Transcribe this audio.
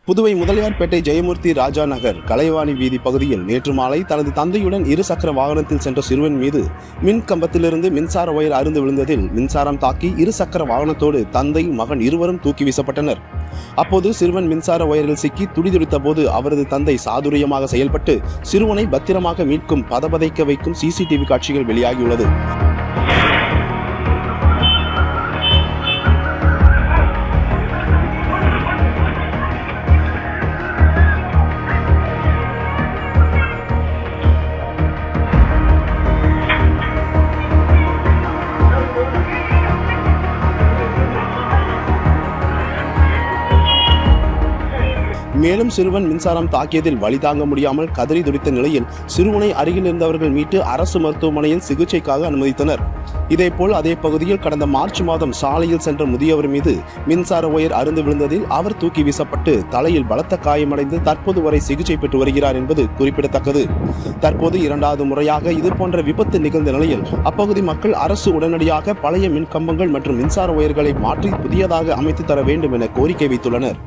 புதுவை முதலியார்பேட்டை ஜெயமூர்த்தி ராஜா நகர் கலைவாணி வீதி பகுதியில் நேற்று மாலை தனது தந்தையுடன் இருசக்கர வாகனத்தில் சென்ற சிறுவன் மீது மின் கம்பத்திலிருந்து மின்சார ஒயர் அறுந்து விழுந்ததில் மின்சாரம் தாக்கி இருசக்கர வாகனத்தோடு தந்தை மகன் இருவரும் தூக்கி வீசப்பட்டனர். அப்போது சிறுவன் மின்சார ஒயரில் சிக்கி துடிதுடித்த போது அவரது தந்தை சாதுரியமாக செயல்பட்டு சிறுவனை பத்திரமாக மீட்கும் பதபதைக்க வைக்கும் சிசிடிவி காட்சிகள் வெளியாகியுள்ளது. மேலும் சிறுவன் மின்சாரம் தாக்கியதில் வலி தாங்க முடியாமல் கதறி துடித்த நிலையில் சிறுவனை அருகில் இருந்தவர்கள் மீட்டு அரசு மருத்துவமனையில் சிகிச்சைக்காக அனுமதித்தனர். இதேபோல் அதே பகுதியில் கடந்த மார்ச் மாதம் சாலையில் சென்ற முதியவர் மீது மின்சார ஒயர் அறுந்து விழுந்ததில் அவர் தூக்கி வீசப்பட்டு தலையில் பலத்த காயமடைந்து தற்போது வரை சிகிச்சை பெற்று வருகிறார் என்பது குறிப்பிடத்தக்கது. தற்போது இரண்டாவது முறையாக இதுபோன்ற விபத்து நிகழ்ந்த நிலையில் அப்பகுதி மக்கள் அரசு உடனடியாக பழைய மின் கம்பங்கள் மற்றும் மின்சார ஒயர்களை மாற்றி புதியதாக அமைத்து தர வேண்டும் என கோரிக்கை வைத்துள்ளனர்.